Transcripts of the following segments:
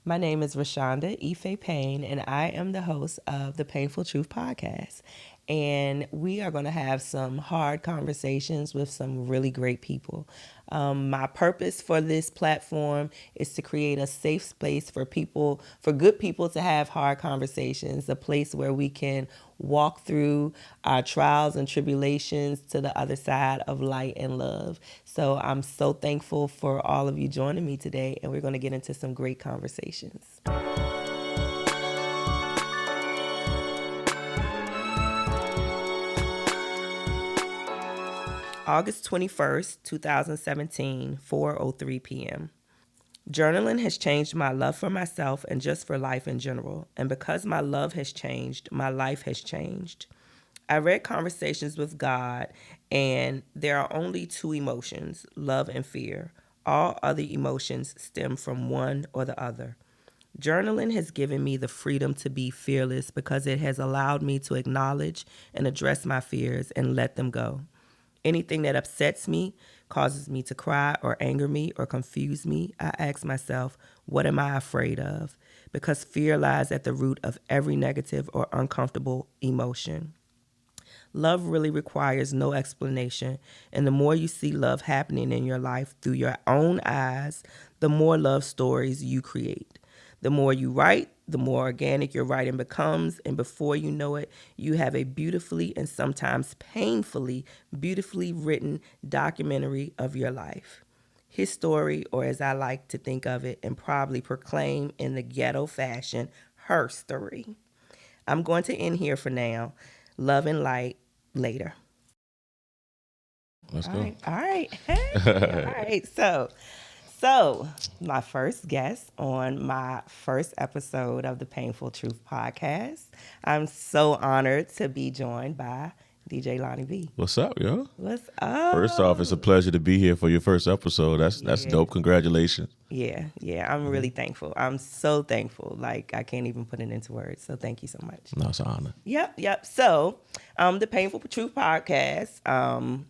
My name is Rashanda Payne, and I am the host of the Payne Full Truth Podcast. And we are going to have some hard conversations with some really great people. My purpose for this platform is to create a safe space for people, for good people to have hard conversations, a place where we can walk through our trials and tribulations to the other side of light and love. So I'm so thankful for all of you joining me today, and we're going to get into some great conversations. August 21st, 2017, 4:03 p.m. Journaling has changed my love for myself and just for life in general. And because my love has changed, my life has changed. I read Conversations with God, and there are only two emotions, love and fear. All other emotions stem from one or the other. Journaling has given me the freedom to be fearless because it has allowed me to acknowledge and address my fears and let them go. Anything that upsets me, causes me to cry or anger me or confuse me, I ask myself, what am I afraid of? Because fear lies at the root of every negative or uncomfortable emotion. Love really requires no explanation, and the more you see love happening in your life through your own eyes, the more love stories you create. The more you write, the more organic your writing becomes, and before you know it, you have a beautifully and sometimes painfully beautifully written documentary of your life. His story, or as I like to think of it and probably proclaim in the ghetto fashion, her story. I'm going to end here for now. Love and light later. Let's All go. right. All right. All right. So my first guest on my first episode of the Payne Full Truth Podcast. I'm so honored to be joined by DJ Lonnie B. What's up, yo? What's First off, it's a up? pleasure to be here for your first episode. That's Yeah. dope. Congratulations. Yeah. I'm really thankful. I'm so thankful. Like, I can't even put it into words. So thank you so much. No, it's an honor. Yep. So, the Payne Full Truth Podcast,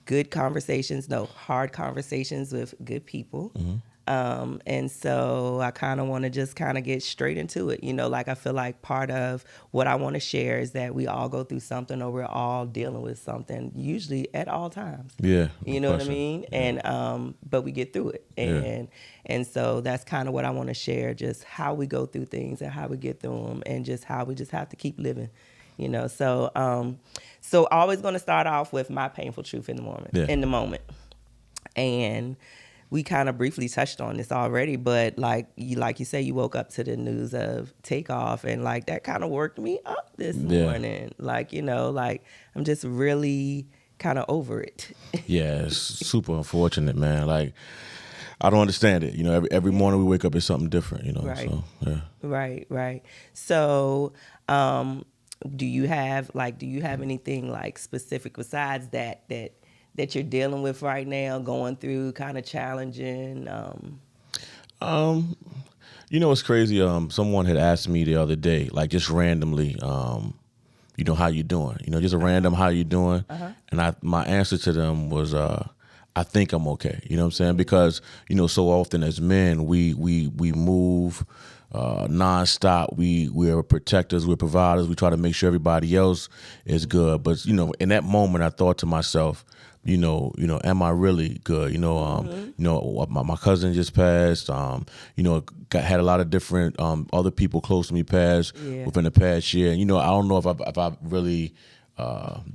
good conversations, no, hard conversations with good people. And so I kind of want to just kind of get straight into it. Like, I feel like part of what I want to share is that we all go through something, or we're all dealing with something, usually at all times. Yeah, no You know what I question. mean? Yeah. And but we get through it. And so that's kind of what I want to share, just how we go through things and how we get through them, and just how we just have to keep living. So always going to start off with my painful truth in the moment. Yeah. And we kind of briefly touched on this already, but like you say, you woke up to the news of Takeoff, and like that kind of worked me up this morning. Like, I'm just really kind of over it. Yeah, it's super unfortunate, man. Like, I don't understand it. Every morning we wake up, it's something different, Right. So, yeah. Right. So, do you have anything like specific besides that you're dealing with right now, going through, kind of challenging? It's crazy. Someone had asked me the other day, like just randomly, how you doing? Just a random how you doing? And my answer to them was, I think I'm okay. You know what I'm saying? Because, so often as men, we move nonstop. We're protectors, we're providers. We try to make sure everybody else is good. But, in that moment, I thought to myself, am I really good? My cousin just passed. Had a lot of different other people close to me pass within the past year. And, I don't know if I've really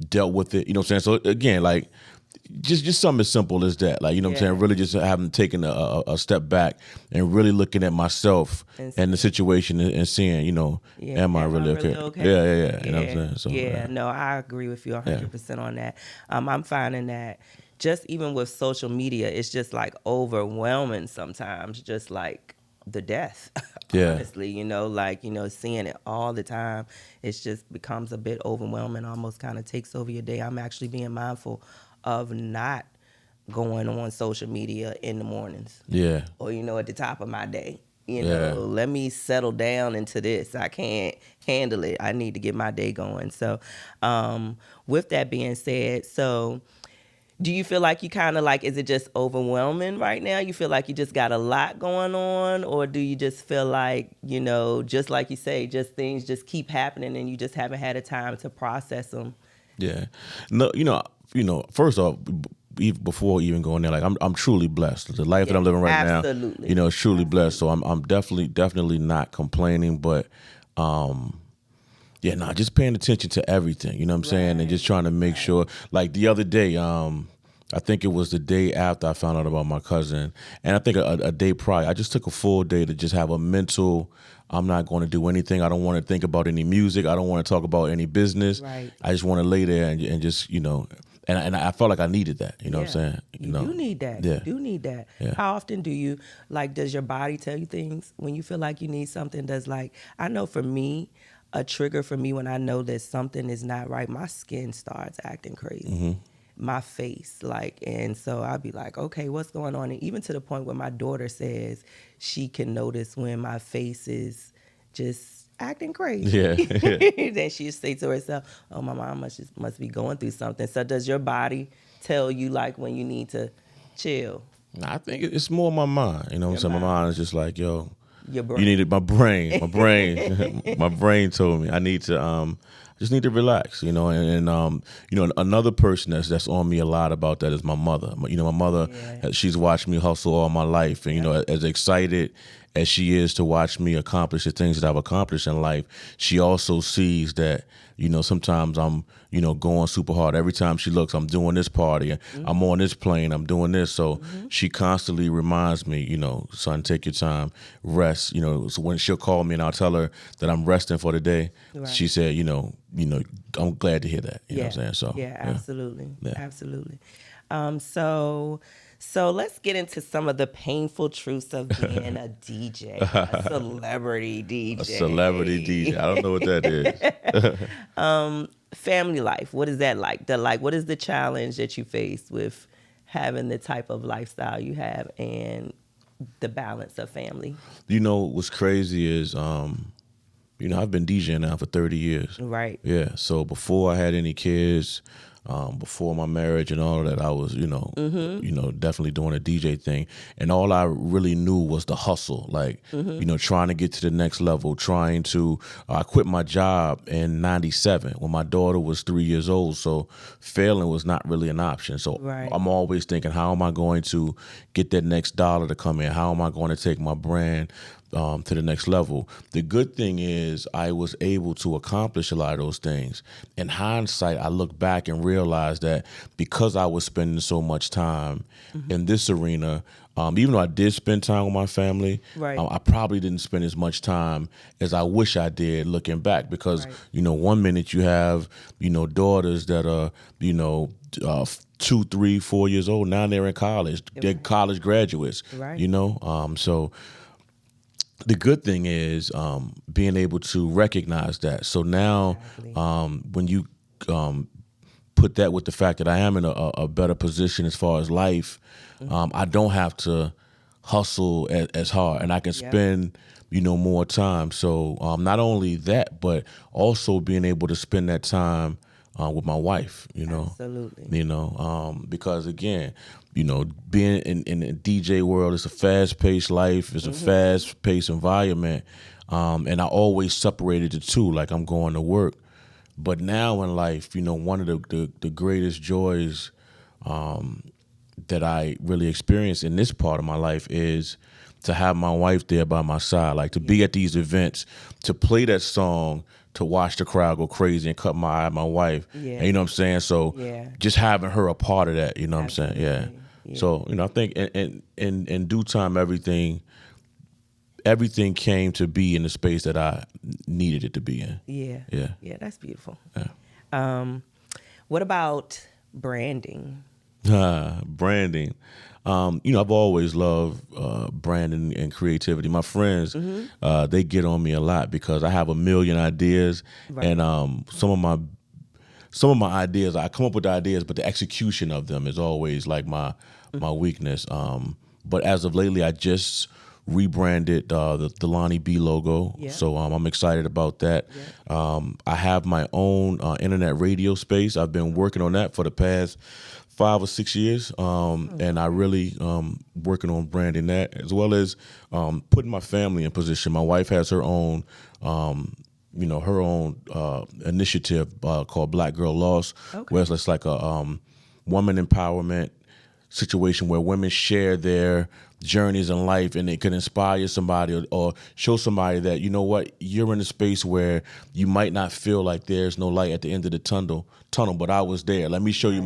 dealt with it. You know what I'm saying? So again, like, just something as simple as that. Like, what I'm saying? Really just having taken a step back and really looking at myself and the situation and seeing, am I really okay? Yeah. You know what I'm saying? So, No, I agree with you 100% on that. I'm finding that just even with social media, it's just like overwhelming sometimes, just like the death, honestly, seeing it all the time, it's just becomes a bit overwhelming, almost kind of takes over your day. I'm actually being mindful of not going on social media in the mornings. Yeah. Or, at the top of my day. Let me settle down into this. I can't handle it. I need to get my day going. So, with that being said, Do you feel like you kind of like, is it just overwhelming right now? You feel like you just got a lot going on, or do you just feel like, just like you say, just things just keep happening and you just haven't had a time to process them? Yeah. No, first off, before even going there, like I'm truly blessed. The life that I'm living right absolutely. now, is truly blessed. So I'm definitely not complaining, but just paying attention to everything, you know what I'm saying? And just trying to make sure, like the other day, I think it was the day after I found out about my cousin, and I think a day prior, I just took a full day to just have a mental, I'm not going to do anything. I don't want to think about any music. I don't want to talk about any business. Right. I just want to lay there and just, and I felt like I needed that, you know what I'm saying? You do need that. Yeah. You do need that. Yeah. How often does your body tell you things when you feel like you need something? I know for me, a trigger for me when I know that something is not right, my skin starts acting crazy. Mm-hmm. My face, and so I'll be like, okay, what's going on? And even to the point where my daughter says she can notice when my face is just acting crazy. Yeah. Then she'll say to herself, oh, my mom must be going through something. So does your body tell you like when you need to chill? I think it's more my mind, you know what I'm saying? My mind is just like, yo, your brain. You needed my brain. My brain told me I need to just need to relax, and another person that's on me a lot about that is my mother. My mother, she's watched me hustle all my life, and as excited as she is to watch me accomplish the things that I've accomplished in life, she also sees that sometimes I'm going super hard. Every time she looks, I'm doing this party, I'm on this plane, I'm doing this. So she constantly reminds me, son, take your time, rest. So when she'll call me and I'll tell her that I'm resting for the day, she said, I'm glad to hear that. You know what I'm saying? So absolutely, yeah. absolutely. So let's get into some of the painful truths of being a DJ, a celebrity DJ. A celebrity DJ. I don't know what that is. Family life. What is that like? What is the challenge that you face with having the type of lifestyle you have and the balance of family? What's crazy is, I've been DJing now for 30 years. Right. Yeah. So before I had any kids, before my marriage and all of that, I was, definitely doing a DJ thing. And all I really knew was the hustle, trying to get to the next level, I quit my job in 97 when my daughter was 3 years old. So failing was not really an option. So I'm always thinking, how am I going to get that next dollar to come in? How am I going to take my brand to the next level? The good thing is I was able to accomplish a lot of those things. In hindsight, I look back and realize that because I was spending so much time in this arena, even though I did spend time with my family, I probably didn't spend as much time as I wish I did looking back because, 1 minute you have, daughters that are, 2, 3, 4 years old. Now they're in college. They're college graduates, so the good thing is being able to recognize that. So now when you put that with the fact that I am in a better position as far as life, I don't have to hustle as hard and I can spend, more time. So not only that, but also being able to spend that time with my wife, Absolutely. Because again, being in the DJ world, it's a fast-paced life, it's a fast-paced environment, and I always separated the two, like I'm going to work. But now in life, one of the greatest joys that I really experience in this part of my life is to have my wife there by my side, like to be at these events, to play that song, to watch the crowd go crazy and cut my eye at my wife. Yeah. And you know what I'm saying? So just having her a part of that, you know what I'm saying? Yeah. So, I think in due time, everything came to be in the space that I needed it to be in. Yeah. Yeah. Yeah, that's beautiful. Yeah. What about branding? Branding. I've always loved branding and creativity. My friends, they get on me a lot because I have a million ideas, and some of my ideas, I come up with the ideas, but the execution of them is always like my weakness. But as of lately, I just rebranded the Lonnie B logo, so I'm excited about that. I have my own internet radio space. I've been working on that for the past 5 or 6 years, and I really working on branding that, as well as putting my family in position. My wife has her own, her own initiative called Black Girl Lost, where it's like a woman empowerment situation where women share their journeys in life, and it can inspire somebody or show somebody that, you know what, you're in a space where you might not feel like there's no light at the end of the tunnel, but I was there. Let me show you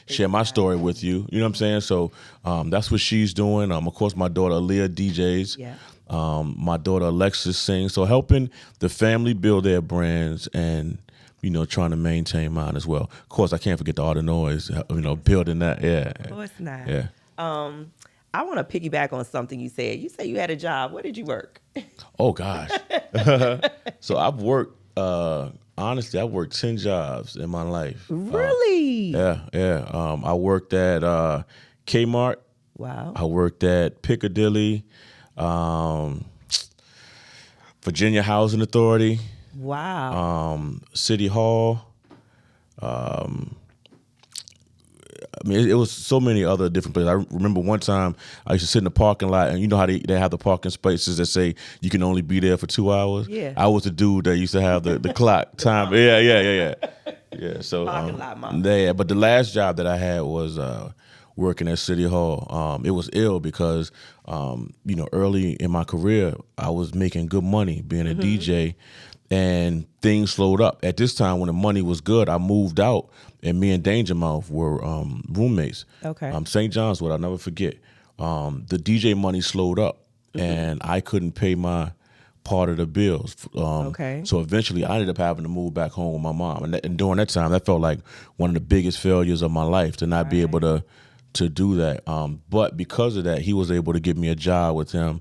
share my story with you. You know what I'm saying? So that's what she's doing. Of course, my daughter Aaliyah DJs. Yeah. My daughter Alexis sings. So helping the family build their brands and, trying to maintain mine as well. Of course, I can't forget all the noise, building that. Yeah. Of course not. Yeah. I want to piggyback on something you said. You said you had a job. Where did you work? Oh, gosh. So I've worked, honestly, I've worked 10 jobs in my life. Really? Yeah. I worked at Kmart. Wow. I worked at Piccadilly, Virginia Housing Authority. Wow. City Hall. It was so many other different places. I remember one time I used to sit in the parking lot, and you know how they have the parking spaces that say you can only be there for 2 hours? Yeah. I was the dude that used to have the clock time. Yeah. So parking lot mom. Yeah, but the last job that I had was working at City Hall. It was ill because early in my career I was making good money being a DJ, and things slowed up. At this time, when the money was good, I moved out, and me and Danger Mouth were roommates. Okay. St. John's Wood, I'll never forget. The DJ money slowed up, and I couldn't pay my part of the bills. So eventually, I ended up having to move back home with my mom. And during that time, that felt like one of the biggest failures of my life, to not be able to do that. But because of that, he was able to give me a job with him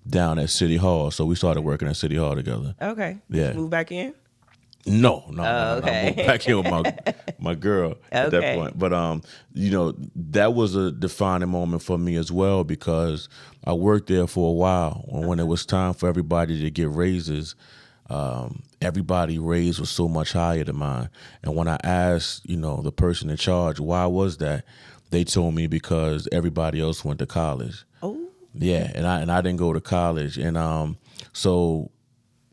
down at City Hall. So we started working at City Hall together. Okay. Yeah. Move back in? No. I moved back here with my girl at that point. But that was a defining moment for me as well, because I worked there for a while. And when it was time for everybody to get raises, everybody raise was so much higher than mine. And when I asked, the person in charge, why was that? They told me because everybody else went to college. Oh. Yeah, and I didn't go to college, and so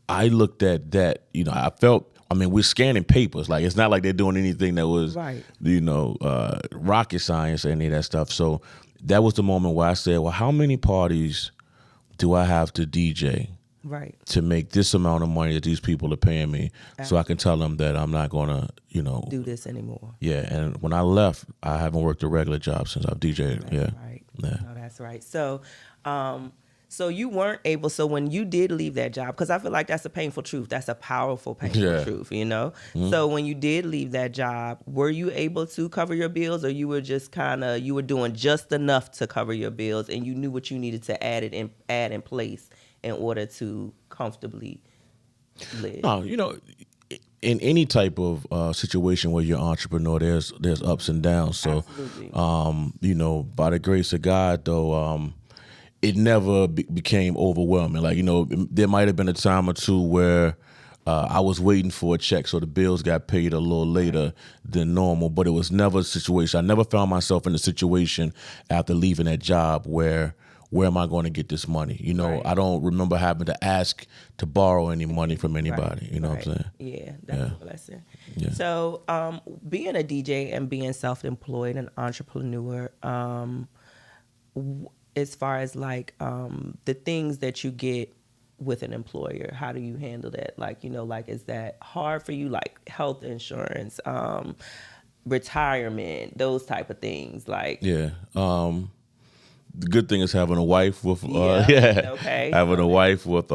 I looked at that. I felt. We're scanning papers. Like, it's not like they're doing anything that was, rocket science or any of that stuff. So that was the moment where I said, well, how many parties do I have to DJ to make this amount of money that these people are paying me, so I can tell them that I'm not going to, do this anymore. Yeah, and when I left, I haven't worked a regular job since I've DJed. That's right. Yeah. No, that's right. So you weren't able, so when you did leave that job, because I feel like that's a painful truth. That's a powerful, painful truth, Mm-hmm. So when you did leave that job, were you able to cover your bills, or you were just you were doing just enough to cover your bills, and you knew what you needed to add in place in order to comfortably live? No, in any type of situation where you're an entrepreneur, there's ups and downs. So, by the grace of God, though, it never became overwhelming. Like, there might have been a time or two where I was waiting for a check, so the bills got paid a little later than normal, but it was never a situation. I never found myself in a situation after leaving that job where am I going to get this money? I don't remember having to ask to borrow any money from anybody. You know what I'm saying? Yeah, that's a blessing. Yeah. So being a DJ and being self-employed, an entrepreneur, as far as the things that you get with an employer, how do you handle that? Is that hard for you? Like health insurance, retirement, those type of things. The good thing is having a wife with having a wife with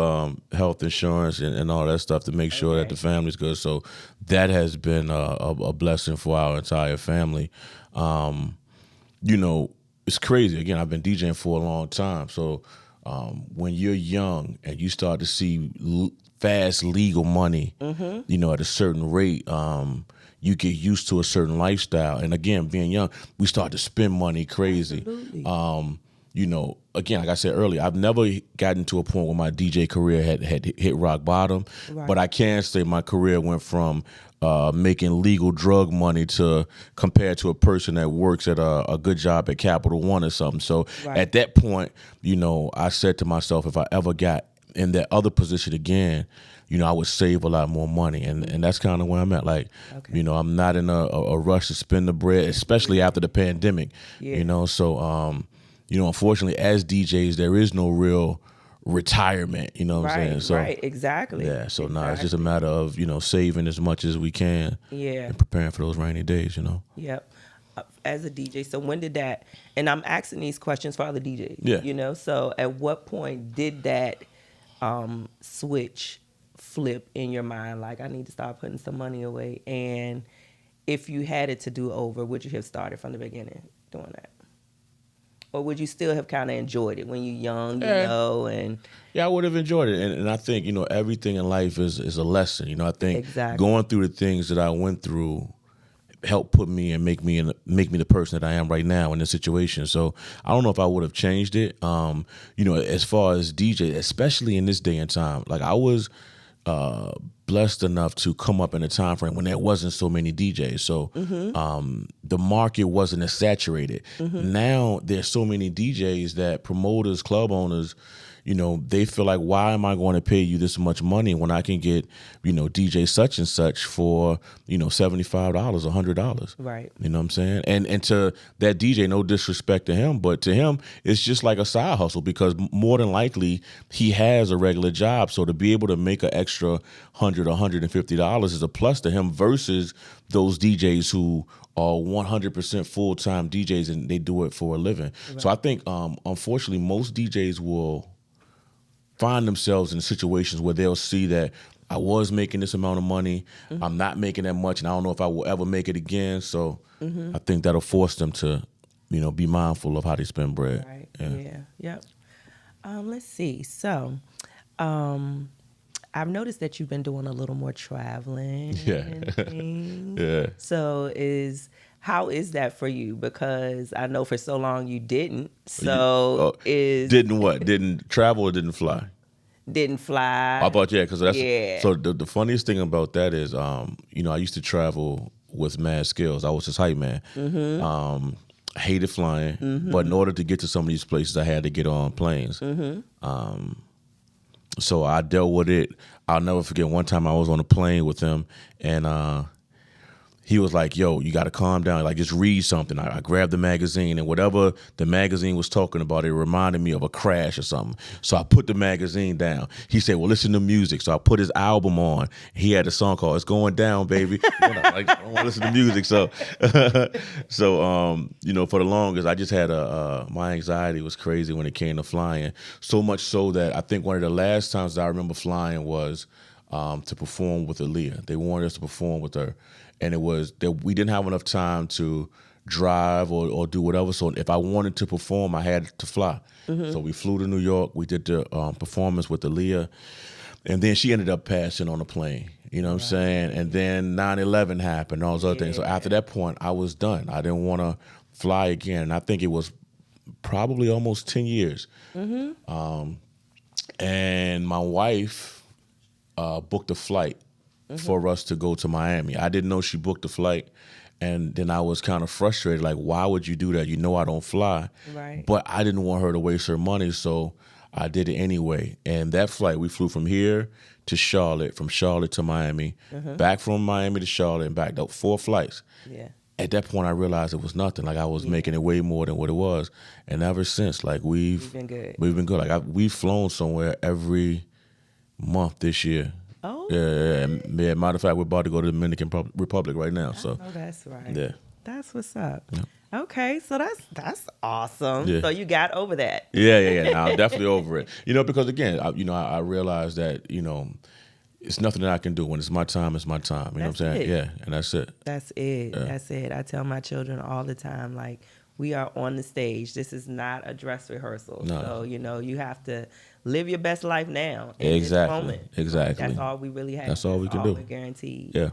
health insurance and all that stuff to make sure that the family's good. So that has been a blessing for our entire family. It's crazy. Again, I've been DJing for a long time. So when you're young and you start to see fast legal money, at a certain rate, you get used to a certain lifestyle. And again, being young, we start to spend money crazy. again, like I said earlier, I've never gotten to a point where my DJ career had hit rock bottom. Right. But I can say my career went from making legal drug money to compared to a person that works at a good job at Capital One or something. So at that point, I said to myself, if I ever got in that other position again, I would save a lot more money. And that's kind of where I'm at. Like, I'm not in a rush to spend the bread, especially after the pandemic, So, unfortunately, as DJs, there is no real retirement, what I'm saying? So, right, exactly. Yeah, so now it's just a matter of, saving as much as we can and preparing for those rainy days, Yep. As a DJ, so when did that, and I'm asking these questions for other DJs, so at what point did that switch flip in your mind, like I need to start putting some money away? And if you had it to do over, would you have started from the beginning doing that? Or would you still have kind of enjoyed it when you're young, and yeah, I would have enjoyed it, and I think everything in life is a lesson. I think going through the things that I went through helped put me and make me the person that I am right now in this situation. So I don't know if I would have changed it. As far as DJ, especially in this day and time, like I was blessed enough to come up in a time frame when there wasn't so many DJs. So the market wasn't as saturated. Now there's so many DJs that promoters, club owners, they feel like, why am I going to pay you this much money when I can get, DJ such and such for, $75, $100. Right. You know what I'm saying? And to that DJ, no disrespect to him, but to him, it's just like a side hustle because more than likely he has a regular job. So to be able to make an extra $100 or $150 is a plus to him versus those DJs who are 100% full-time DJs and they do it for a living. Right. So I think, unfortunately, most DJs will find themselves in situations where they'll see that I was making this amount of money, I'm not making that much, and I don't know if I will ever make it again. So I think that'll force them to, be mindful of how they spend bread. Right. Yeah. Yep. Let's see. So, I've noticed that you've been doing a little more traveling. Yeah. And things. Yeah. So how is that for you? Because I know for so long you didn't. So didn't what? Didn't travel or didn't fly? Didn't fly. I thought because that's so. The funniest thing about that is, I used to travel with mad skills. I was his hype man. I hated flying, but in order to get to some of these places, I had to get on planes. So I dealt with it. I'll never forget one time I was on a plane with him, and he was like, yo, you got to calm down. Like, just read something. I grabbed the magazine, and whatever the magazine was talking about, it reminded me of a crash or something. So I put the magazine down. He said, well, listen to music. So I put his album on. He had a song called It's Going Down, Baby. I don't want to listen to music. So, for the longest, I just had my anxiety was crazy when it came to flying. So much so that I think one of the last times I remember flying was to perform with Aaliyah. They wanted us to perform with her. And it was that we didn't have enough time to drive or do whatever. So if I wanted to perform, I had to fly. So we flew to New York. We did the performance with Aaliyah. And then she ended up passing on the plane. You know what I'm saying? And then 9/11 happened, all those other things. So after that point, I was done. I didn't want to fly again. And I think it was probably almost 10 years. And my wife booked a flight for us to go to Miami. I didn't know she booked the flight. And then I was kind of frustrated, like, why would you do that? You know I don't fly. Right. But I didn't want her to waste her money, so I did it anyway. And that flight, we flew from here to Charlotte, from Charlotte to Miami, back from Miami to Charlotte, and back. 4 flights. Yeah. At that point, I realized it was nothing. Like, I was making it way more than what it was. And ever since, like, we've been good. We've been good. Like, we've flown somewhere every month this year. Oh. Yeah. Matter of fact, we're about to go to the Dominican Republic right now. So. Oh, that's right. Yeah. That's what's up. Yeah. Okay, so that's awesome. Yeah. So you got over that. Yeah. Now, I'm definitely over it. Because again, I realized that it's nothing that I can do. When it's my time, it's my time. You know what I'm saying? Yeah, and that's it. That's it. Yeah. That's it. I tell my children all the time, like, we are on the stage. This is not a dress rehearsal. No. So, you have to live your best life now. In this moment. Exactly. That's all we really have. That's all we can do. We're guaranteed. Yeah.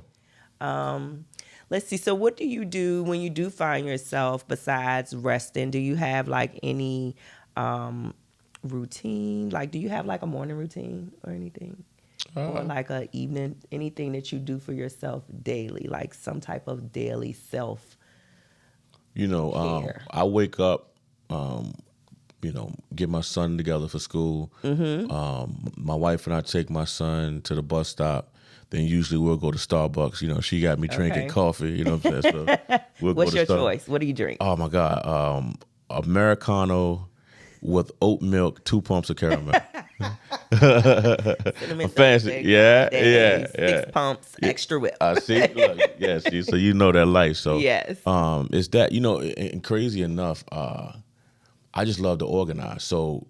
Let's see. So what do you do when you do find yourself, besides resting? Do you have like any routine? Like, do you have like a morning routine or anything? Or like a evening, anything that you do for yourself daily, like some type of daily self care? I wake up, get my son together for school. My wife and I take my son to the bus stop. Then usually we'll go to Starbucks. She got me drinking coffee. You know what I'm saying? So we'll What's go to your Starbucks. choice? What do you drink? Oh my God, Americano with oat milk, 2 pumps of caramel. Cinnamon Fancy, yeah. 6 pumps, extra whip. See, look, yeah, see, so you know that life. So Yes. it's that and crazy enough, I just love to organize. So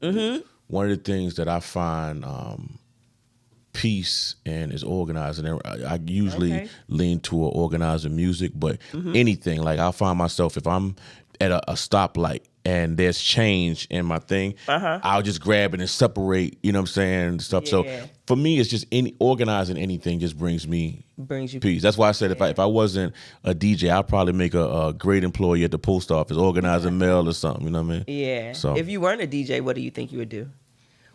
one of the things that I find peace in is organizing. And I usually lean toward organizing music, but anything, like I'll find myself if I'm at a stoplight and there's change in my thing, I'll just grab it and separate, you know what I'm saying, stuff. Yeah. So for me, it's just organizing anything just brings you peace. That's why I said if I wasn't a DJ, I'd probably make a great employee at the post office, organizing mail or something, you know what I mean? Yeah. So if you weren't a DJ, what do you think you would do?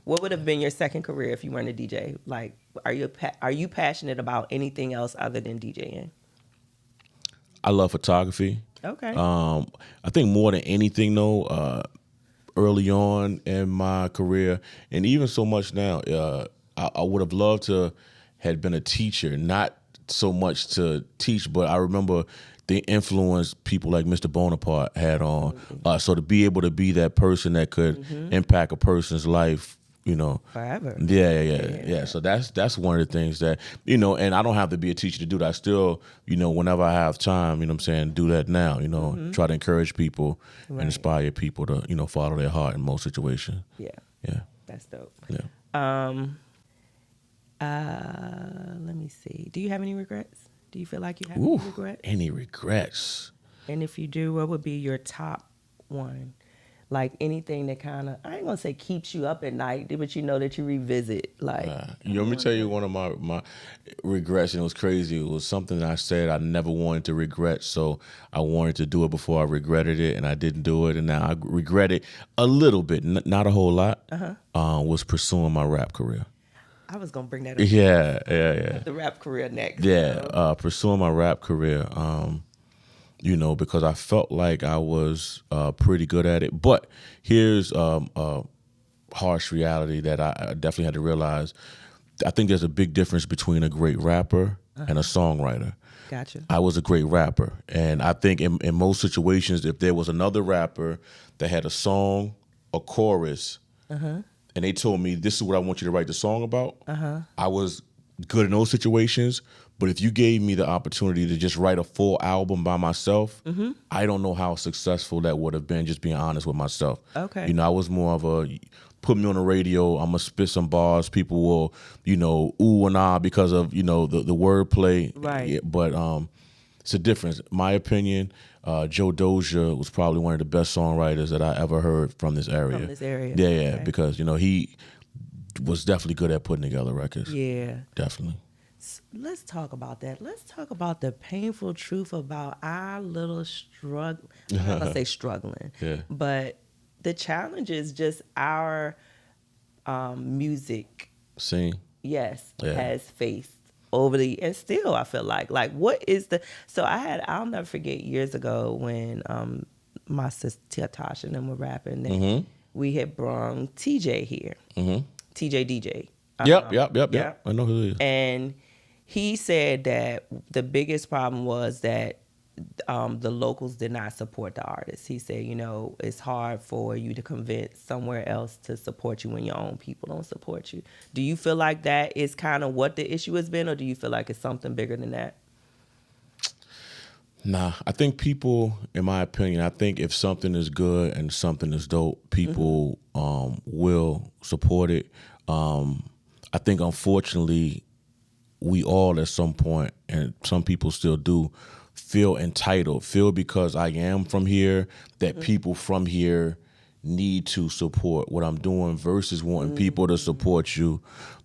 What would have been your second career if you weren't a DJ? Like, are you passionate about anything else other than DJing? I love photography. Okay. I think more than anything though, early on in my career, and even so much now, I would have loved to had been a teacher, not so much to teach, but I remember the influence people like Mr. Bonaparte had on. So to be able to be that person that could impact a person's life, forever. Yeah. So that's one of the things that, and I don't have to be a teacher to do that. I still, whenever I have time, what I'm saying, do that now, try to encourage people and inspire people to, follow their heart in most situations. Yeah. Yeah. That's dope. Yeah. Let me see. Do you have any regrets? Do you feel like you have any regrets? Any regrets? And if you do, what would be your top one? Like anything that kind of, I ain't gonna say keeps you up at night, but that you revisit. Like, let me tell you one of my regrets, and it was crazy. It was something that I said I never wanted to regret, so I wanted to do it before I regretted it, and I didn't do it, and now I regret it a little bit, not a whole lot. Was pursuing my rap career. I was gonna bring that up. Yeah. The rap career next. Yeah, pursuing my rap career. Because I felt like I was pretty good at it. But here's a harsh reality that I definitely had to realize. I think there's a big difference between a great rapper and a songwriter. Gotcha. I was a great rapper. And I think in most situations, if there was another rapper that had a song, a chorus, and they told me, this is what I want you to write the song about, I was good in those situations. But if you gave me the opportunity to just write a full album by myself, I don't know how successful that would have been, just being honest with myself. Okay. I was more of a, put me on the radio, I'm going to spit some bars, people will, ooh and ah because of, the wordplay. Right. Yeah, but it's a difference. My opinion, Joe Dozier was probably one of the best songwriters that I ever heard from this area. Yeah, Okay. because, he was definitely good at putting together records. Yeah. Definitely. Let's talk about that. Let's talk about the painful truth about our little struggle. I'm not going to say struggling, but the challenge is just our music. Sing. Yes, has faced and still I feel like what is I'll never forget years ago when my sister Tasha and them were rapping and we had brung TJ here. TJ DJ. Yep. I know who he is. And he said that the biggest problem was that the locals did not support the artists. He said, it's hard for you to convince somewhere else to support you when your own people don't support you. Do you feel like that is kind of what the issue has been, or do you feel like it's something bigger than that? Nah, I think people, in my opinion, I think if something is good and something is dope, people will support it. I think, unfortunately, we all at some point, and some people still do, feel entitled, feel because I am from here, that people from here need to support what I'm doing versus wanting people to support you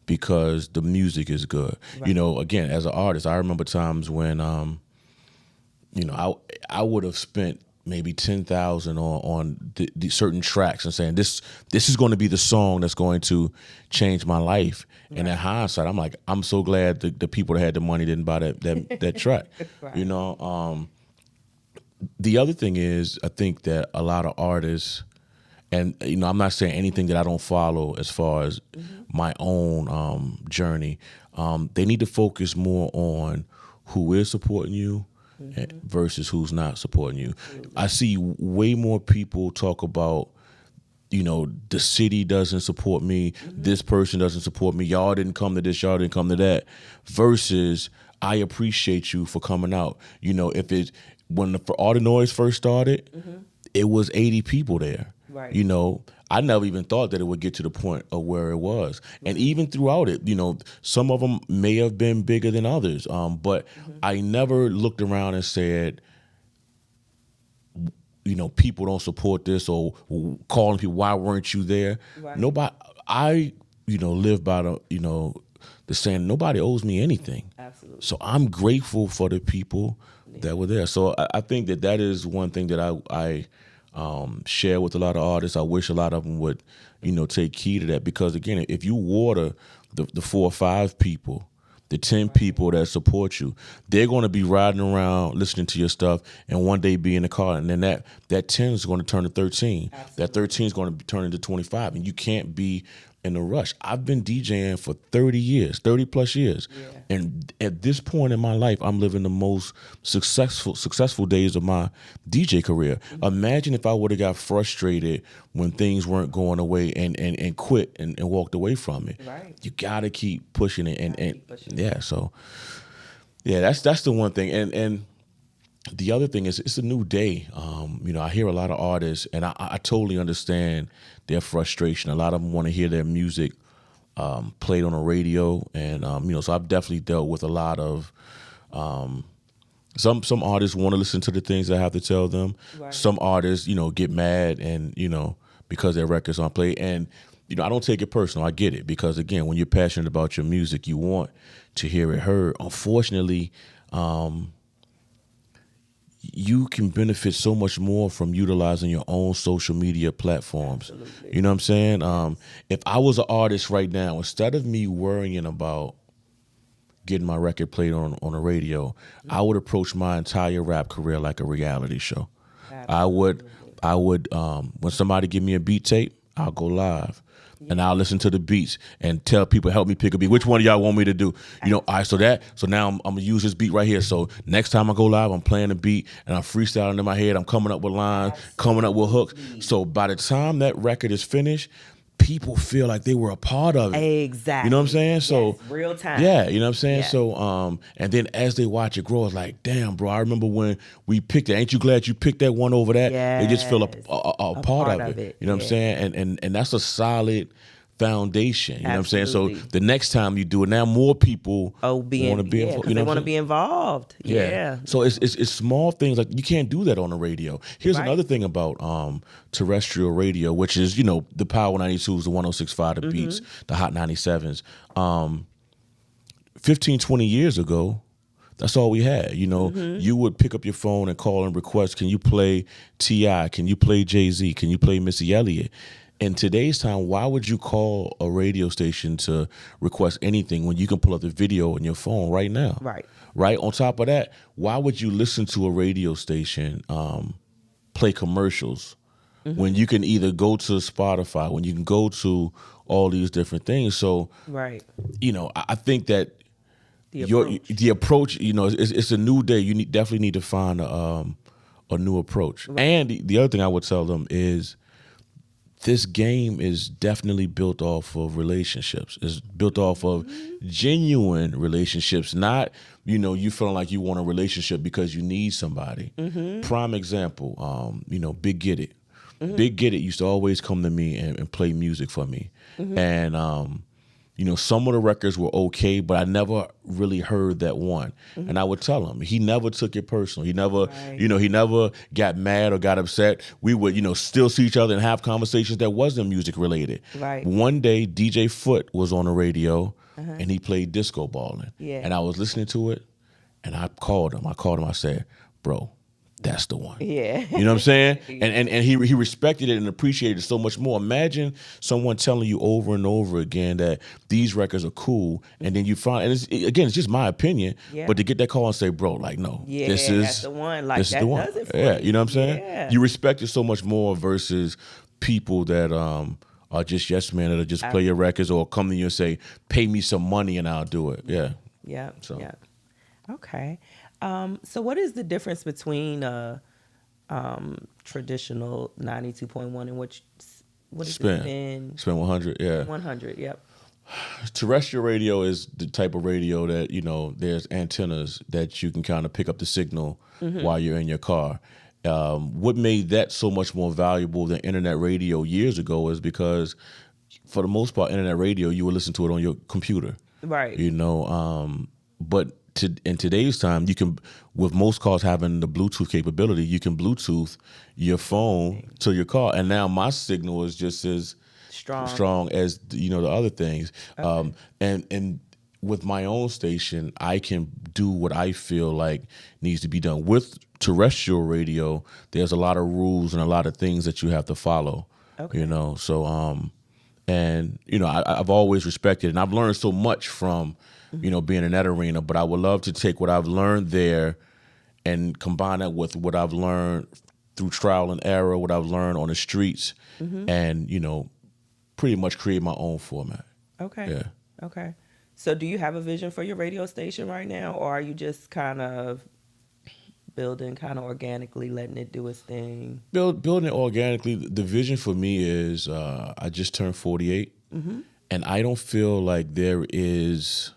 because the music is good. Right. Again, as an artist, I remember times when, I would have spent maybe 10,000 on the certain tracks and saying this is going to be the song that's going to change my life. Right. And in hindsight, I'm like, I'm so glad the people that had the money didn't buy that track. Right. You know, the other thing is, I think that a lot of artists, and you know, I'm not saying anything that I don't follow as far as my own journey. They need to focus more on who is supporting you versus who's not supporting you. I see way more people talk about, you know, the city doesn't support me, this person doesn't support me, y'all didn't come to this, y'all didn't come to that, versus I appreciate you for coming out. You know, when All the Noise first started, it was 80 people there. Right. You know, I never even thought that it would get to the point of where it was. And even throughout it, you know, some of them may have been bigger than others. But I never looked around and said, you know, people don't support this, or calling people, why weren't you there? Right. Nobody, you know, live by the saying, nobody owes me anything. Absolutely. So I'm grateful for the people that were there. So I think that is one thing that I share with a lot of artists. I wish a lot of them would, you know, take heed of that, because again, if you water the 4 or 5 people, the 10 people that support you, they're going to be riding around listening to your stuff, and one day be in the car, and then that 10 is going to turn to 13. Absolutely. That 13 is going to turn into 25, and you can't be in a rush. I've been DJing for 30 plus years. Yeah. And at this point in my life, I'm living the most successful days of my DJ career. Imagine if I would have got frustrated when things weren't going away and quit and walked away from it. Right. You got to keep pushing it. So yeah, that's the one thing. And the other thing is, it's a new day. You know, I hear a lot of artists, and I totally understand their frustration. A lot of them want to hear their music played on the radio, and you know, so I've definitely dealt with a lot of some artists want to listen to the things I have to tell them. Right. Some artists, you know, get mad, and you know, because their records aren't played, and you know, I don't take it personal. I get it, because again, when you're passionate about your music, you want to hear it heard. Unfortunately, you can benefit so much more from utilizing your own social media platforms. Absolutely. You know what I'm saying? If I was an artist right now, instead of me worrying about getting my record played on the radio, I would approach my entire rap career like a reality show. Absolutely. I would when somebody give me a beat tape, I'll go live. And I'll listen to the beats and tell people, help me pick a beat. Which one of y'all want me to do? You know, all right, so now I'm going to use this beat right here. So next time I go live, I'm playing the beat and I'm freestyling in my head. I'm coming up with lines, coming up with hooks. So by the time that record is finished, people feel like they were a part of it. Exactly. You know what I'm saying? So yes, real time. Yeah, you know what I'm saying? Yes. So and then as they watch it grow, it's like, damn, bro, I remember when we picked it. Ain't you glad you picked that one over that? Yes. They just feel a part of it. You know what I'm saying? And that's a solid foundation. You know what I'm saying? So the next time you do it, now more people want to be involved. You know, they want to be involved. Yeah. So it's small things, like you can't do that on the radio. Here's another thing about terrestrial radio, which is, you know, the Power 92s, the 106.5, the Beats, the Hot 97s. 15, 20 years ago, that's all we had. You know, you would pick up your phone and call and request, can you play T.I.? Can you play Jay-Z? Can you play Missy Elliott? In today's time, why would you call a radio station to request anything when you can pull up the video on your phone right now? Right. On top of that, why would you listen to a radio station play commercials when you can either go to Spotify, when you can go to all these different things? So, you know, I think that the approach, you know, it's a new day. You definitely need to find a new approach. Right. And the other thing I would tell them is, this game is definitely built off of relationships. It's built off of genuine relationships, not, you know, you feeling like you want a relationship because you need somebody. Prime example, you know, Big Get It. Big Get It used to always come to me and play music for me. And, you know, some of the records were okay, but I never really heard that one. And I would tell him, he never took it personal. He never, you know, he never got mad or got upset. We would, you know, still see each other and have conversations that wasn't music related. One day, DJ Foot was on the radio and he played Disco Ballin'. And I was listening to it and I called him. I said, bro, that's the one. Yeah. You know what I'm saying? And he respected it and appreciated it so much more. Imagine someone telling you over and over again that these records are cool, and then you find, and it's just my opinion, Yeah. but to get that call and say, bro, like, no, Yeah, this is that's the one. Like, this is that the one. does it for Yeah, you. you know what I'm saying? Yeah. You respect it so much more versus people that are just yes men that'll just play your records or come to you and say, pay me some money and I'll do it. Yeah. Yeah. So. Yeah. Okay. So what is the difference between traditional 92.1 and what is spin 100? Yeah. 100. Yep. Terrestrial radio is the type of radio that, there's antennas that you can kind of pick up the signal while you're in your car. What made that so much more valuable than internet radio years ago is because, for the most part, internet radio, you would listen to it on your computer. Right. But in today's time, you can, with most cars having the Bluetooth capability, you can Bluetooth your phone to your car. And now my signal is just as strong as the other things. Okay. And with my own station, I can do what I feel like needs to be done. With terrestrial radio, there's a lot of rules and a lot of things that you have to follow. Okay. So I've always respected it, and I've learned so much from being in that arena. But I would love to take what I've learned there and combine that with what I've learned through trial and error, what I've learned on the streets, and pretty much create my own format. Okay. Yeah. Okay. So do you have a vision for your radio station right now, or are you just kind of building kind of organically, letting it do its thing? Building it organically. The vision for me is I just turned 48, and I don't feel like there is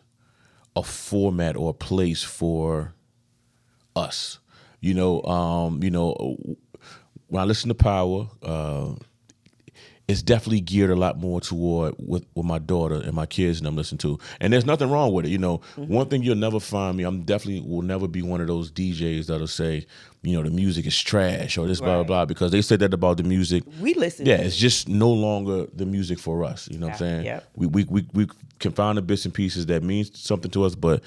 a format or a place for us. When I listen to Power, it's definitely geared a lot more toward with my daughter and my kids and I'm listening to. And there's nothing wrong with it. One thing you'll never find me, I'm definitely will never be one of those DJs that'll say, the music is trash or this, blah, blah, blah, because they said that about the music. We listen to it. It's just no longer the music for us. You know what I'm saying? Yep. We can find the bits and pieces that means something to us, but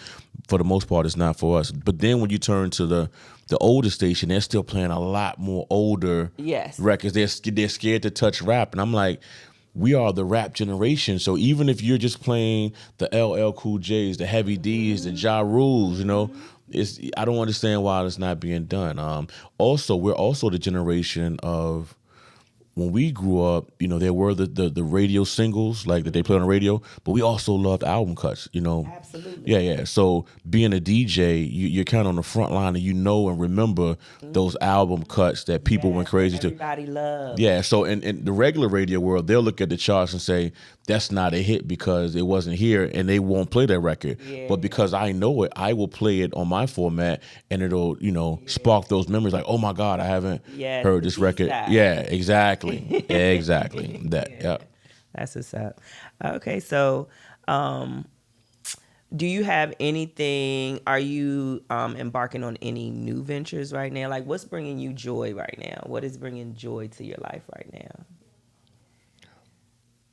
for the most part, it's not for us. But then when you turn to the older station, they're still playing a lot more older records. They're scared to touch rap. And I'm like, we are the rap generation. So even if you're just playing the LL Cool J's, the Heavy D's, the Ja Rules, I don't understand why it's not being done. Also, we're also the generation of, when we grew up, there were the radio singles like that they play on the radio, but we also loved album cuts, Absolutely. Yeah. So being a DJ, you're kind of on the front line and and remember those album cuts that people went crazy to. Everybody loved. Yeah. So in the regular radio world, they'll look at the charts and say, that's not a hit because it wasn't here, and they won't play that record. Yeah. But because I know it, I will play it on my format, and it'll, spark those memories like, oh my God, I haven't heard this record. Yeah, exactly. Exactly. That's what's up. Okay, so do you have anything, are you embarking on any new ventures right now? Like, what's bringing you joy right now? What is bringing joy to your life right now?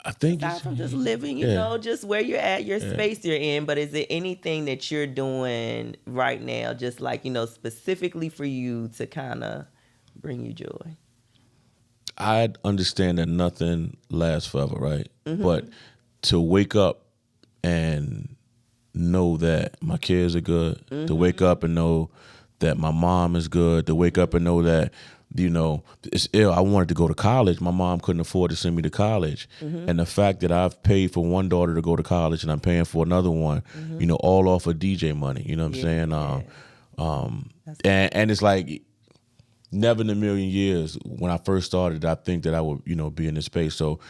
I think aside from just living, just where you're at, your space you're in, but is there anything that you're doing right now, just like, specifically for you to kind of bring you joy? I understand that nothing lasts forever, right? But to wake up and know that my kids are good, to wake up and know that my mom is good, to wake up and know that, it's ill. I wanted to go to college. My mom couldn't afford to send me to college. And the fact that I've paid for one daughter to go to college and I'm paying for another one, all off of DJ money, you know what I'm saying? And it's like, never in a million years when I first started, I think that I would, be in this space. So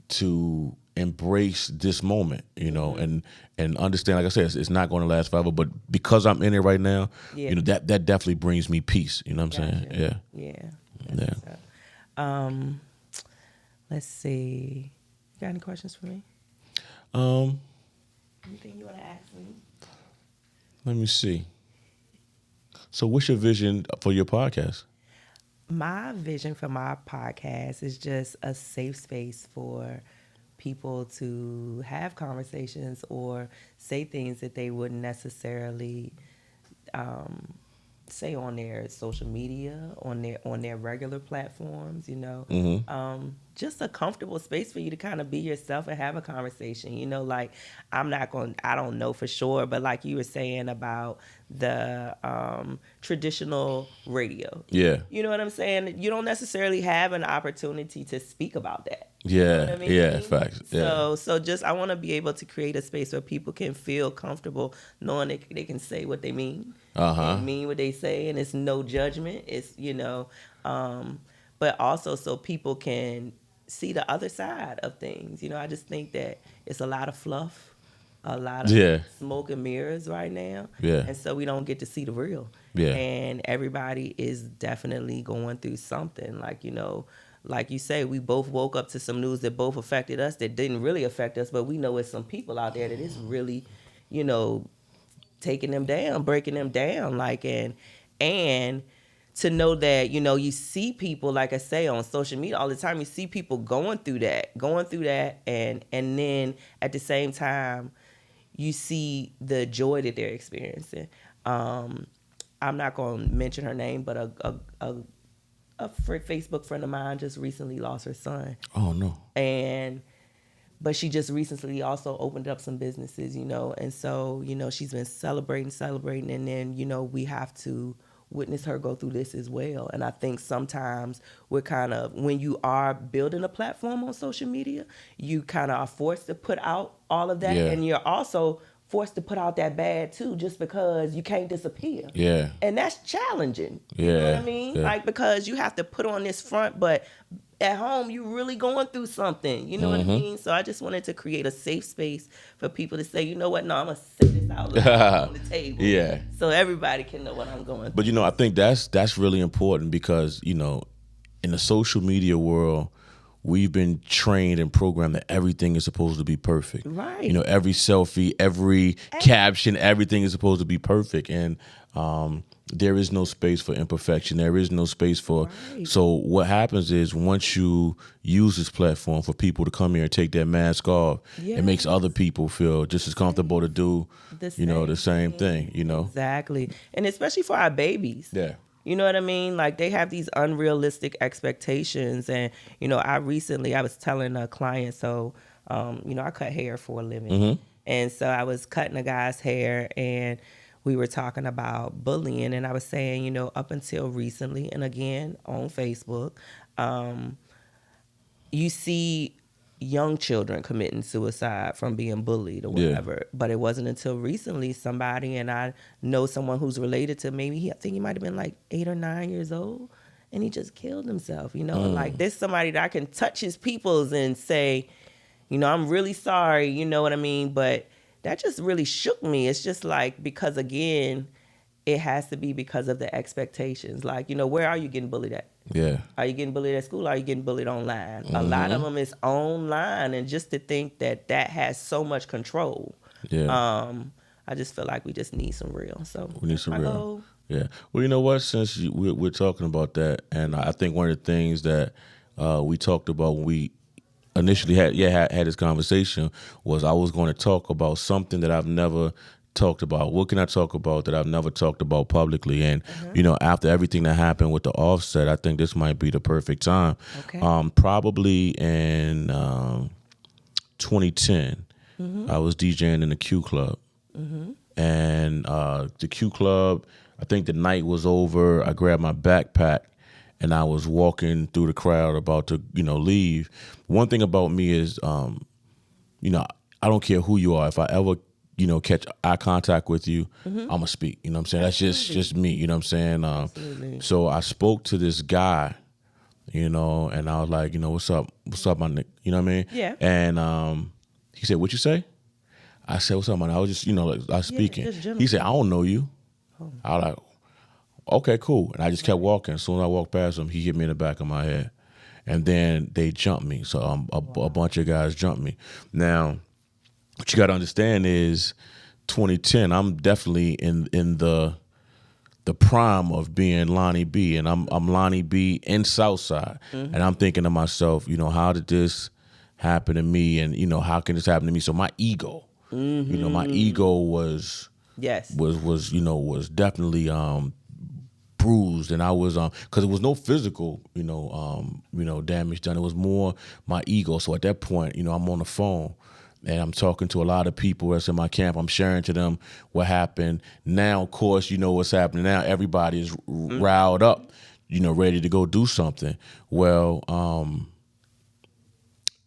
to embrace this moment, and understand, like I said, it's not going to last forever, but because I'm in it right now, that definitely brings me peace. You know what I'm saying? Yeah. Let's see. You got any questions for me? Anything you want to ask me? Let me see. So what's your vision for your podcast? My vision for my podcast is just a safe space for people to have conversations or say things that they wouldn't necessarily say on their social media, on their regular platforms, just a comfortable space for you to kind of be yourself and have a conversation. Like I don't know for sure, but like you were saying about the traditional radio. Yeah. You know what I'm saying? You don't necessarily have an opportunity to speak about that. Yeah, You know what I mean? yeah, facts. Yeah. So just I want to be able to create a space where people can feel comfortable knowing they can say what they mean. And mean what they say, and it's no judgment. It's but also so people can see the other side of things. I just think that it's a lot of fluff, a lot of smoke and mirrors right now. Yeah. And so we don't get to see the real. Yeah. And everybody is definitely going through something. Like you say, we both woke up to some news that both affected us that didn't really affect us, but we know it's some people out there that is really, taking them down, breaking them down, and to know that, you see people, like I say, on social media all the time, you see people going through that, and then at the same time, you see the joy that they're experiencing. I'm not going to mention her name, but a Facebook friend of mine just recently lost her son. Oh, no. But she just recently also opened up some businesses, and so, she's been celebrating, and then, we have to witness her go through this as well. And I think sometimes we're kind of, when you are building a platform on social media, you kind of are forced to put out all of that, and you're also forced to put out that bad too, just because you can't disappear. Yeah. And that's challenging. You know what I mean? Yeah. Because you have to put on this front, but at home you're really going through something. You know what I mean? So I just wanted to create a safe space for people to say, you know what, no, I'm gonna sit this out on the table. Yeah. So everybody can know what I'm going through. But I think that's really important because, in the social media world, we've been trained and programmed that everything is supposed to be perfect. Right. Every selfie, every caption, everything is supposed to be perfect. And there is no space for imperfection. There is no space for... Right. So what happens is once you use this platform for people to come here and take their mask off, it makes other people feel just as comfortable to do, the same thing. Exactly. And especially for our babies. Yeah. You know what I mean? Like they have these unrealistic expectations. And, I was telling a client, so, I cut hair for a living. Mm-hmm. And so I was cutting a guy's hair and we were talking about bullying. And I was saying, up until recently, and again on Facebook, you see young children committing suicide from being bullied or whatever. Yeah. But it wasn't until recently somebody, and I know someone who's related to maybe, I think he might have been like 8 or 9 years old, and he just killed himself, And like there's somebody that I can touch his peoples and say, I'm really sorry, you know what I mean? But that just really shook me. It's just like, because again, it has to be because of the expectations. Like, where are you getting bullied at? Yeah. Are you getting bullied at school? Are you getting bullied online? Mm-hmm. A lot of them is online, and just to think that has so much control. Yeah. I just feel like we just need some real. So we need some real. Goal. Yeah. Well, you know what? Since we're talking about that, and I think one of the things that we talked about when we initially had this conversation was I was going to talk about something that I've never talked about. What can I talk about that I've never talked about publicly? And after everything that happened with the offset, I think this might be the perfect time. Okay. Probably in 2010, I was DJing in the Q Club, and the Q Club, I think the night was over. I grabbed my backpack and I was walking through the crowd about to leave. One thing about me is I don't care who you are. If I ever catch eye contact with you, I'm going to speak. You know what I'm saying? Absolutely. That's just me. You know what I'm saying? So I spoke to this guy, and I was like, what's up? What's up, my nigga? You know what I mean? Yeah. And he said, what you say? I said, what's up, man? I was just, I was speaking. He said, I don't know you. Oh. I was like, okay, cool. And I just kept walking. As soon as I walked past him, he hit me in the back of my head. And then they jumped me. So a bunch of guys jumped me. Now, what you got to understand is 2010, I'm definitely in the prime of being Lonnie B. And I'm Lonnie B in Southside. Mm-hmm. And I'm thinking to myself, how did this happen to me? And, how can this happen to me? So my ego, my ego was... Yes. Was definitely bruised, and I was because there was no physical, damage done. It was more my ego. So at that point, I'm on the phone. And I'm talking to a lot of people that's in my camp. I'm sharing to them what happened. Now, of course, you know what's happening now. Everybody is riled up, ready to go do something. Well,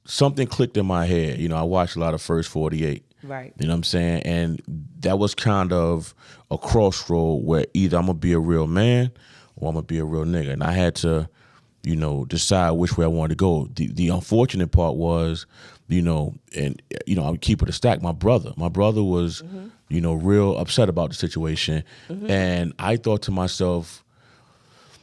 something clicked in my head. I watched a lot of First 48. Right. You know what I'm saying? And that was kind of a crossroad where either I'm going to be a real man or I'm going to be a real nigga. And I had to, decide which way I wanted to go. The unfortunate part was, I would keep it a stack. My brother was, real upset about the situation. And I thought to myself,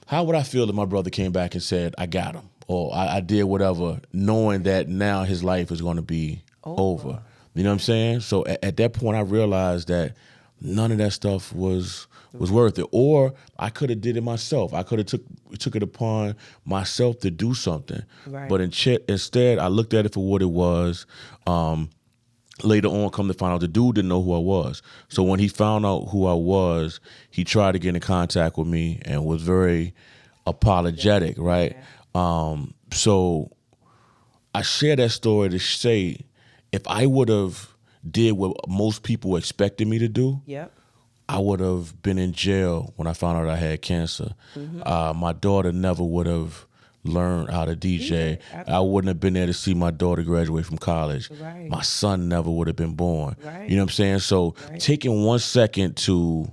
how would I feel if my brother came back and said, I got him, or I did whatever, knowing that now his life is going to be over. You know what I'm saying? So at that point, I realized that none of that stuff was worth it. Or I could have did it myself. I could have took it upon myself to do something. Right. But instead, I looked at it for what it was. Later on, come to find out, the dude didn't know who I was. So when he found out who I was, he tried to get in contact with me and was very apologetic, right? Yeah. So I share that story to say, if I would have did what most people expected me to do, Yep. I would have been in jail when I found out I had cancer. My daughter never would have learned how to DJ. I wouldn't have been there to see my daughter graduate from college. Right. My son never would have been born. Right. You know what I'm saying? So taking 1 second to,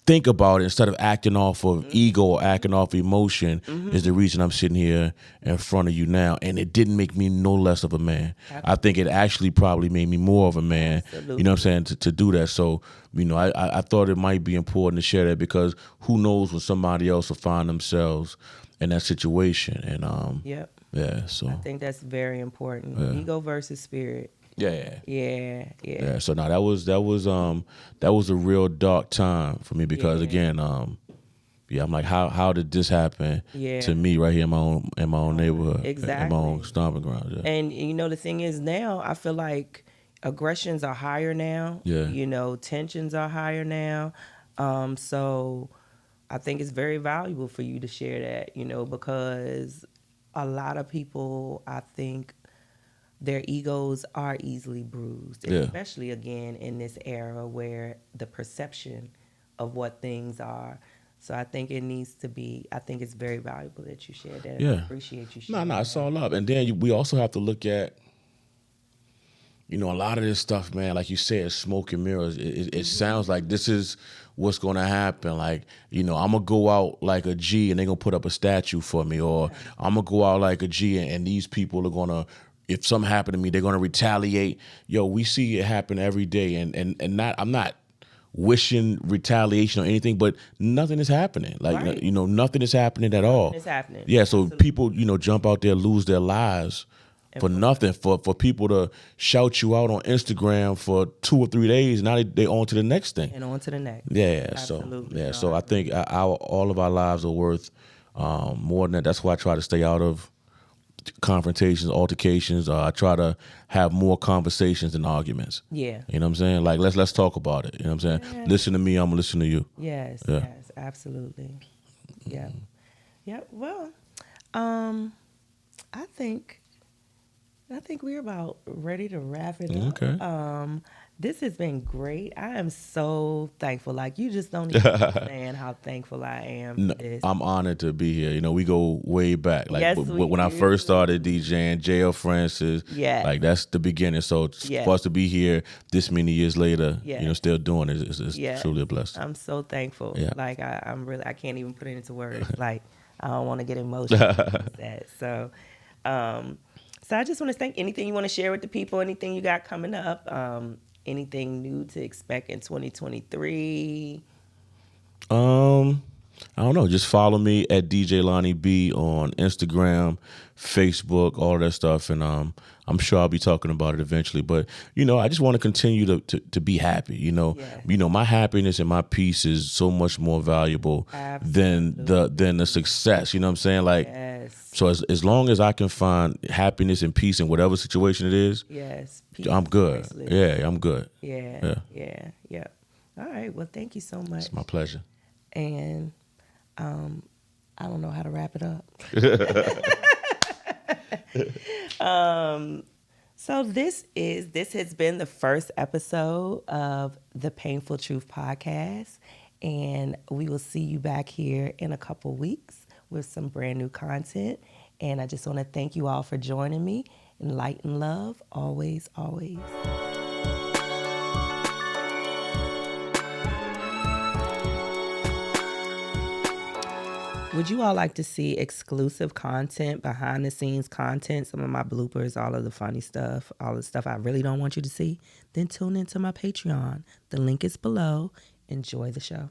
think about it instead of acting off of ego or acting off emotion is the reason I'm sitting here in front of you now. And it didn't make me no less of a man. Absolutely. I think it actually probably made me more of a man. Absolutely. You know what I'm saying, to do that. So, I thought it might be important to share that, because who knows when somebody else will find themselves in that situation. And yeah, so I think that's very important. Ego versus spirit. Yeah. So now that was a real dark time for me, because again, I'm like, how did this happen to me right here in my own neighborhood, exactly, in my own stomping ground? Yeah. And the thing is, now I feel like aggressions are higher now. Yeah. Tensions are higher now. So I think it's very valuable for you to share that, because a lot of people, I think, their egos are easily bruised, especially again in this era where the perception of what things are. So I think it's very valuable that you share that. Yeah. I appreciate you sharing. No, it's all up. And then we also have to look at, a lot of this stuff, man, like you said, smoke and mirrors. It sounds like this is what's going to happen. Like, I'm going to go out like a G and they're going to put up a statue for me. Or I'm going to go out like a G and these people are going to, if something happened to me, they're going to retaliate. Yo, we see it happen every day. And I'm not wishing retaliation or anything, but nothing is happening. Like, nothing is happening at all. Nothing is happening. Yeah, so absolutely. People, jump out there, lose their lives for nothing, for people to shout you out on Instagram for 2 or 3 days. Now they on to the next thing. And on to the next. Yeah, absolutely. So I think all of our lives are worth more than that. That's why I try to stay out of confrontations, altercations. I try to have more conversations than arguments. Yeah. You know what I'm saying? Like, let's talk about it. You know what I'm saying? Yeah. Listen to me, I'm gonna listen to you. Yes, absolutely. Yeah. Yeah. Well, I think we're about ready to wrap it up. Okay. This has been great. I am so thankful. Like, you just don't even understand how thankful I am for this. I'm honored to be here. We go way back. Like, yes, when I first started DJing, JL Francis, like, that's the beginning. So for us to be here this many years later, still doing it, it's truly a blessing. I'm so thankful. Yeah. Like, I'm really, I can't even put it into words. Like, I don't want to get emotional. So I just want to thank. Anything you want to share with the people? Anything you got coming up? Anything new to expect in 2023? I don't know. Just follow me at DJ Lonnie B on Instagram, Facebook, all of that stuff, and I'm sure I'll be talking about it eventually. But I just want to continue to be happy. My happiness and my peace is so much more valuable than the success. You know what I'm saying? Like, so as long as I can find happiness and peace in whatever situation it is, I'm good. I'm good. Yeah. All right. Well, thank you so much. It's my pleasure. And I don't know how to wrap it up. So this has been the first episode of the Payne Full Truth Podcast, and we will see you back here in a couple weeks with some brand new content. And I just want to thank you all for joining me. And light and love, always, always. Would you all like to see exclusive content, behind the scenes content, some of my bloopers, all of the funny stuff, all the stuff I really don't want you to see? Then tune into my Patreon. The link is below. Enjoy the show.